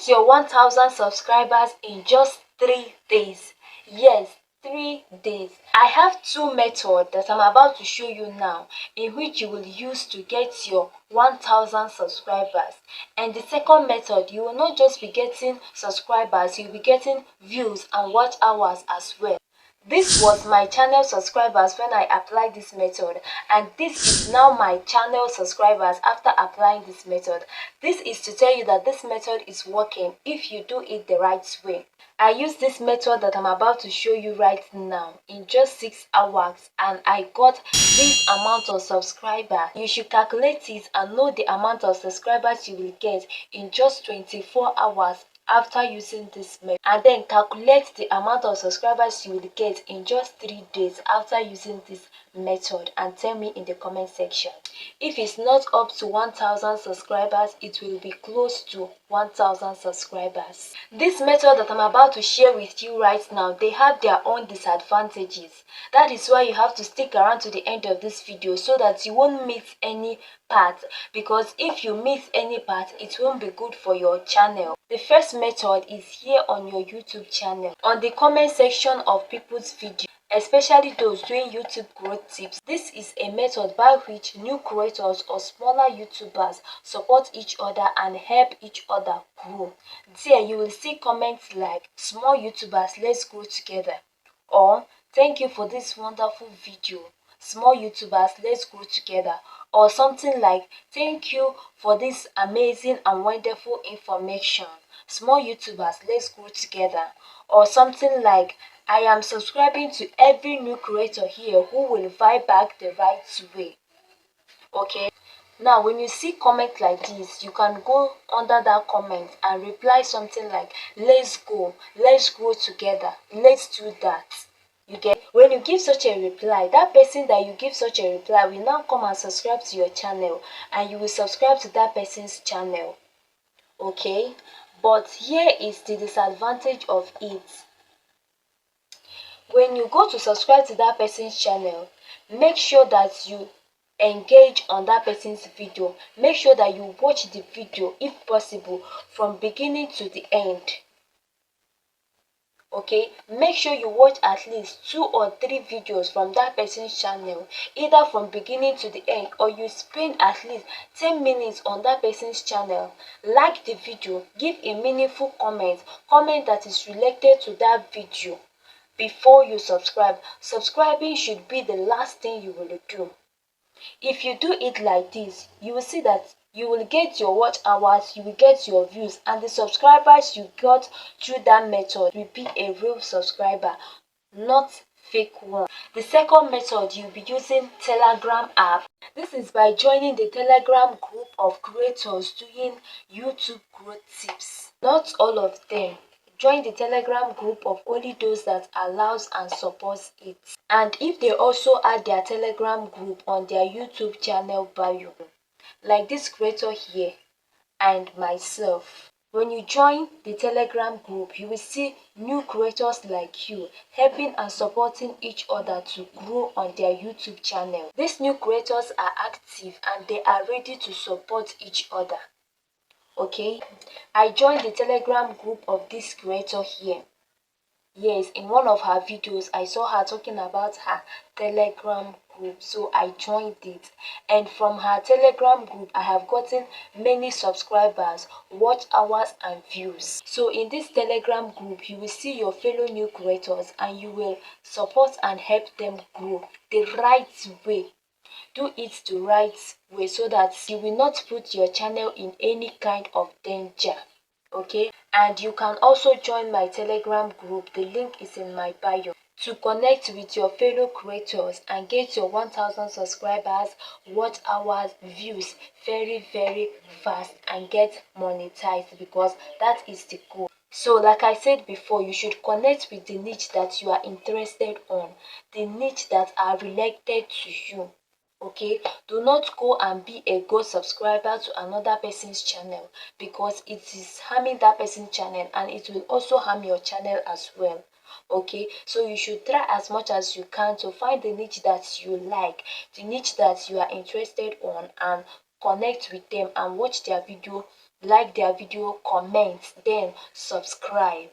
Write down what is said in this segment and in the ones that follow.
your 1000 subscribers in just 3 days. Yes, 3 days. I have two methods that I'm about to show you now in which you will use to get your 1000 subscribers. And the second method, you will not just be getting subscribers, you'll be getting views and watch hours as well. This was my channel subscribers when I applied this method, and this is now my channel subscribers after applying this method. This is to tell you that this method is working if you do it the right way. I used this method that I'm about to show you right now in just 6 hours, and I got this amount of subscribers. You should calculate it and know the amount of subscribers you will get in just 24 hours after using this method, and then calculate the amount of subscribers you will get in just 3 days after using this method, and tell me in the comment section. If it's not up to 1000 subscribers, it will be close to 1000 subscribers. This method that I'm about to share with you right now, they have their own disadvantages. That is why you have to stick around to the end of this video so that you won't miss any part, because if you miss any part, it won't be good for your channel. The first method is here on your YouTube channel. On the comment section of people's video, especially those doing YouTube growth tips, this is a method by which new creators or smaller YouTubers support each other and help each other grow. There you will see comments like "Small YouTubers, let's grow together," or "Thank you for this wonderful video. Small YouTubers, let's grow together," or something like "Thank you for this amazing and wonderful information. Small YouTubers, let's grow together," or something like "I am subscribing to every new creator here who will vibe back the right way." Okay, now when you see comment like this, you can go under that comment and reply something like "Let's go, let's grow together, let's do that." You get, when you give such a reply, that person that you give such a reply will now come and subscribe to your channel, and you will subscribe to that person's channel. Okay, but here is the disadvantage of it. When you go to subscribe to that person's channel, make sure that you engage on that person's video. Make sure that you watch the video, if possible, from beginning to the end. Okay, make sure you watch at least 2 or 3 videos from that person's channel, either from beginning to the end, or you spend at least 10 minutes on that person's channel. Like the video, give a meaningful comment that is related to that video before you subscribe. Subscribing should be the last thing you will do. If you do it like this, you will see that you will get your watch hours, you will get your views, and the subscribers you got through that method will be a real subscriber, not fake one. The second method, you'll be using Telegram app. This is by joining the Telegram group of creators doing YouTube growth tips. Not all of them. Join the Telegram group of only those that allows and supports it. And if they also add their Telegram group on their YouTube channel bio, like this creator here and myself. When you join the Telegram group, you will see new creators like you helping and supporting each other to grow on their YouTube channel. These new creators are active and they are ready to support each other. Okay, I joined the Telegram group of this creator here. Yes, in one of her videos, I saw her talking about her Telegram group, so I joined it. And from her Telegram group, I have gotten many subscribers, watch hours, and views. So in this Telegram group, you will see your fellow new creators and you will support and help them grow the right way. Do it the right way so that you will not put your channel in any kind of danger. Okay, and you can also join my Telegram group. The link is in my bio to connect with your fellow creators and get your 1000 subscribers, watch hours, views very fast, and get monetized, because that is the goal. So like I said before, you should connect with the niche that you are interested on, the niche that are related to you. Okay, do not go and be a gold subscriber to another person's channel, because it is harming that person's channel and it will also harm your channel as well. Okay, so you should try as much as you can to find the niche that you like, the niche that you are interested on, and connect with them and watch their video like their video, comment, then subscribe.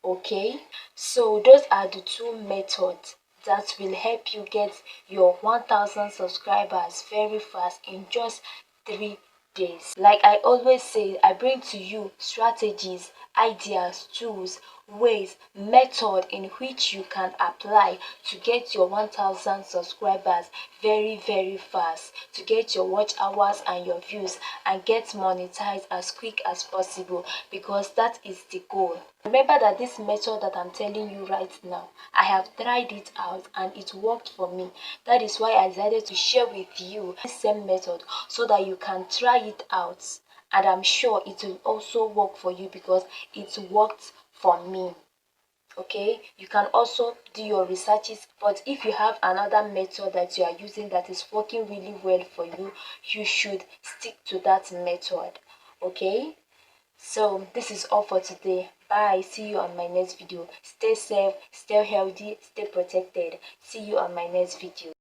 Okay, so those are the two methods that will help you get your 1000 subscribers very fast in just 3 days. Like I always say, I bring to you strategies, ideas, tools, ways, method in which you can apply to get your 1000 subscribers very fast, to get your watch hours and your views and get monetized as quick as possible, because that is the goal. Remember that this method that I'm telling you right now, I have tried it out and it worked for me. That is why I decided to share with you the same method so that you can try it out, and I'm sure it will also work for you because it worked for me. Okay, you can also do your researches, but if you have another method that you are using that is working really well for you, you should stick to that method. Okay, so this is all for today. Bye, see you on my next video. Stay safe, stay healthy, stay protected. See you on my next video.